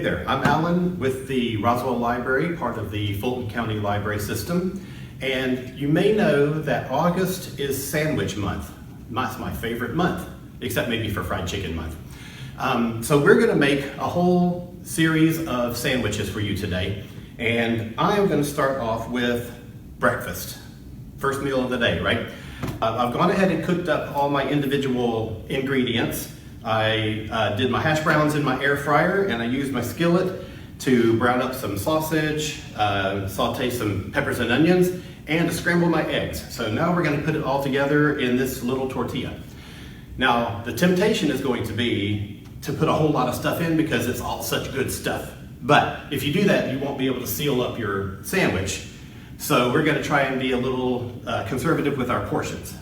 Hey there, I'm Alan with the Roswell Library, part of the Fulton County Library System. And you may know that August is sandwich month. That's my favorite month, except maybe for fried chicken month. So we're gonna make a whole series of sandwiches for you today. And I am gonna start off with breakfast. First meal of the day, right? I've gone ahead and cooked up all my individual ingredients. I did my hash browns in my air fryer, and I used my skillet to brown up some sausage, saute some peppers and onions, and to scramble my eggs. So now we're gonna put it all together in this little tortilla. Now, the temptation is going to be to put a whole lot of stuff in because it's all such good stuff. But if you do that, you won't be able to seal up your sandwich. So we're gonna try and be a little conservative with our portions.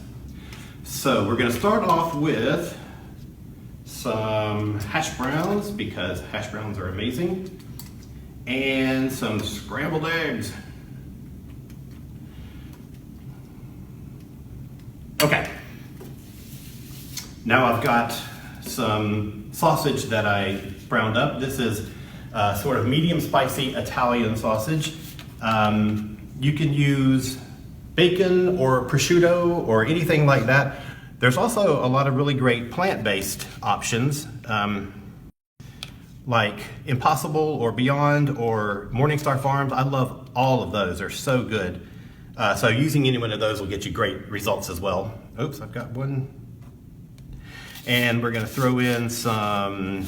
So we're gonna start off with some hash browns, because hash browns are amazing, and some scrambled eggs. Okay, now I've got some sausage that I browned up. This is sort of medium spicy Italian sausage. You can use bacon or prosciutto or anything like that. There's also a lot of really great plant-based options, like Impossible or Beyond or Morningstar Farms. I love all of those, they're so good. So using any one of those will get you great results as well. Oops, I've got one. And we're gonna throw in some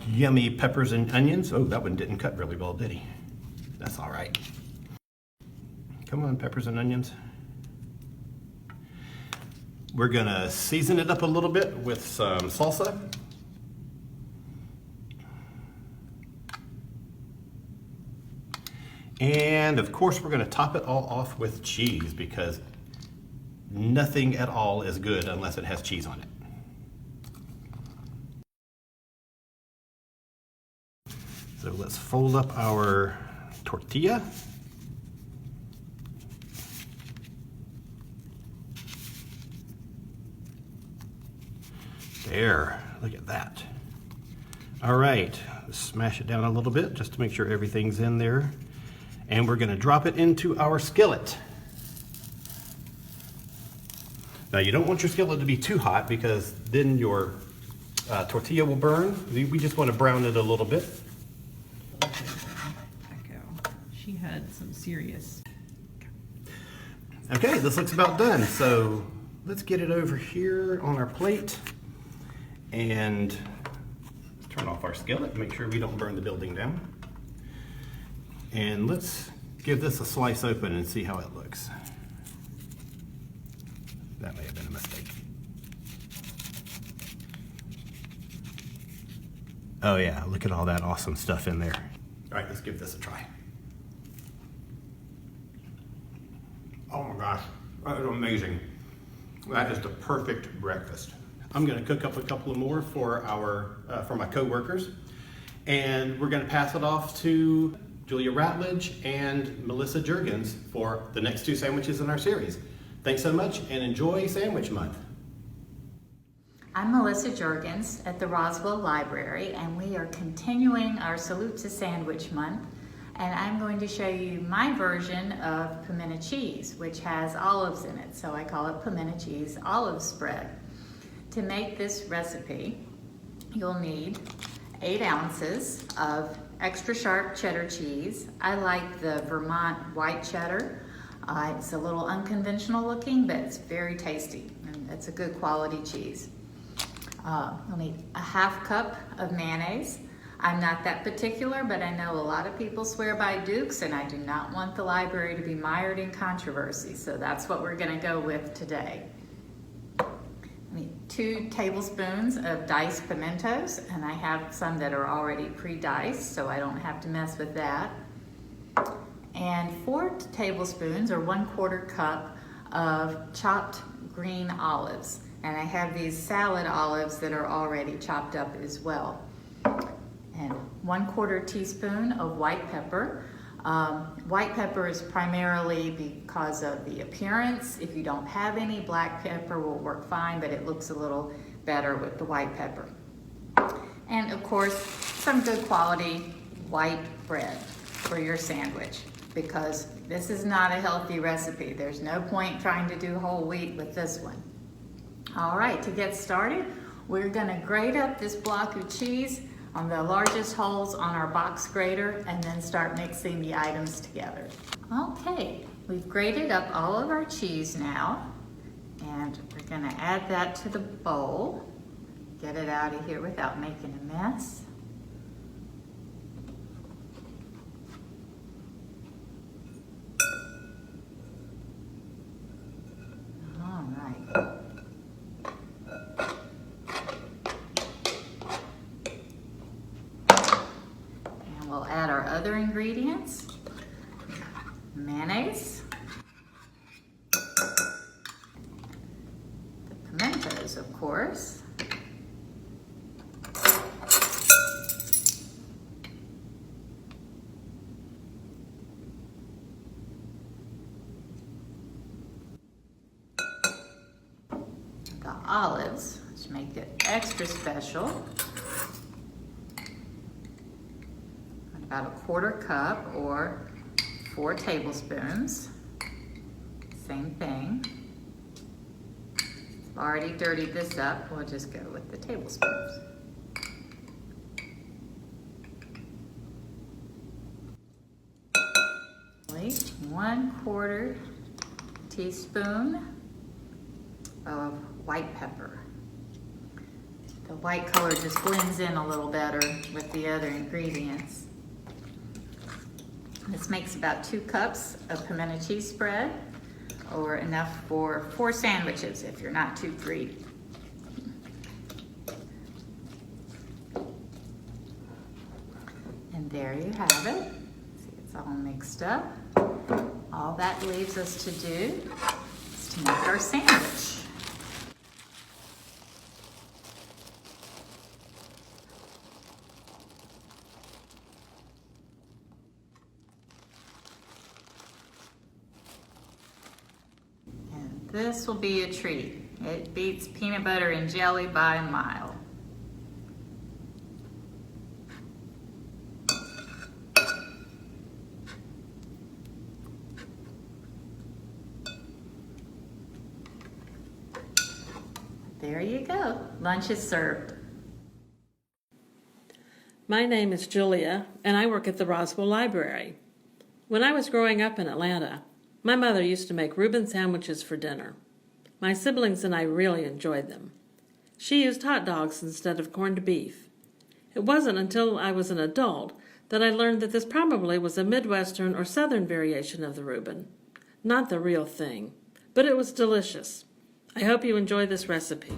yummy peppers and onions. Oh, that one didn't cut really well, did he? That's all right. Come on, peppers and onions. We're gonna season it up a little bit with some salsa. And of course, we're gonna top it all off with cheese, because nothing at all is good unless it has cheese on it. So let's fold up our tortilla. There, look at that. All right, smash it down a little bit just to make sure everything's in there. And we're gonna drop it into our skillet. Now you don't want your skillet to be too hot, because then your tortilla will burn. We just wanna brown it a little bit. Echo. She had some serious. Okay, this looks about done. So let's get it over here on our plate. And turn off our skillet, make sure we don't burn the building down. And let's give this a slice open and see how it looks. That may have been a mistake. Oh yeah, look at all that awesome stuff in there. All right, let's give this a try. Oh my gosh, that is amazing. That is the perfect breakfast. I'm gonna cook up a couple of more for my co-workers, and we're gonna pass it off to Julia Ratledge and Melissa Juergens for the next two sandwiches in our series. Thanks so much, and enjoy Sandwich Month. I'm Melissa Juergens at the Roswell Library, and we are continuing our Salute to Sandwich Month, and I'm going to show you my version of pimento cheese, which has olives in it, so I call it pimento cheese olive spread. To make this recipe, you'll need 8 ounces of extra sharp cheddar cheese. I like the Vermont white cheddar. It's a little unconventional looking, but it's very tasty, and it's a good quality cheese. You'll need a 1/2 cup of mayonnaise. I'm not that particular, but I know a lot of people swear by Duke's, and I do not want the library to be mired in controversy, so that's what we're gonna go with today. 2 tablespoons of diced pimentos, and I have some that are already pre-diced, so I don't have to mess with that. And 4 tablespoons or 1/4 cup of chopped green olives. And I have these salad olives that are already chopped up as well. And 1/4 teaspoon of white pepper. White pepper is primarily because of the appearance. If you don't have any, black pepper will work fine, but it looks a little better with the white pepper. And of course, some good quality white bread for your sandwich, because this is not a healthy recipe. There's no point trying to do whole wheat with this one. All right, to get started, we're gonna grate up this block of cheese on the largest holes on our box grater and then start mixing the items together. Okay, we've grated up all of our cheese now, and we're gonna add that to the bowl. Get it out of here without making a mess. All right. And we'll add our other ingredients. Mayonnaise. The pimentos, of course. The olives, which make it extra special. About a 1/4 cup or 4 tablespoons. Same thing. I've already dirtied this up. We'll just go with the tablespoons. Wait, 1/4 teaspoon of white pepper. The white color just blends in a little better with the other ingredients. This makes about 2 cups of pimento cheese spread, or enough for 4 sandwiches if you're not too greedy. And there you have it. See, it's all mixed up. All that leaves us to do is to make our sandwich. This will be a treat. It beats peanut butter and jelly by a mile. There you go. Lunch is served. My name is Julia, and I work at the Roswell Library. When I was growing up in Atlanta, my mother used to make Reuben sandwiches for dinner. My siblings and I really enjoyed them. She used hot dogs instead of corned beef. It wasn't until I was an adult that I learned that this probably was a Midwestern or Southern variation of the Reuben. Not the real thing, but it was delicious. I hope you enjoy this recipe.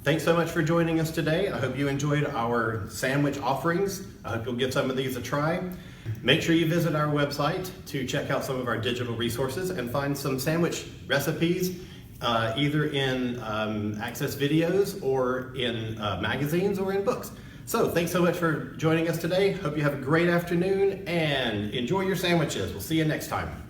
Thanks so much for joining us today. I hope you enjoyed our sandwich offerings. I hope you'll give some of these a try. Make sure you visit our website to check out some of our digital resources and find some sandwich recipes, either in Access videos or in magazines or in books. So thanks so much for joining us today. Hope you have a great afternoon and enjoy your sandwiches. We'll see you next time.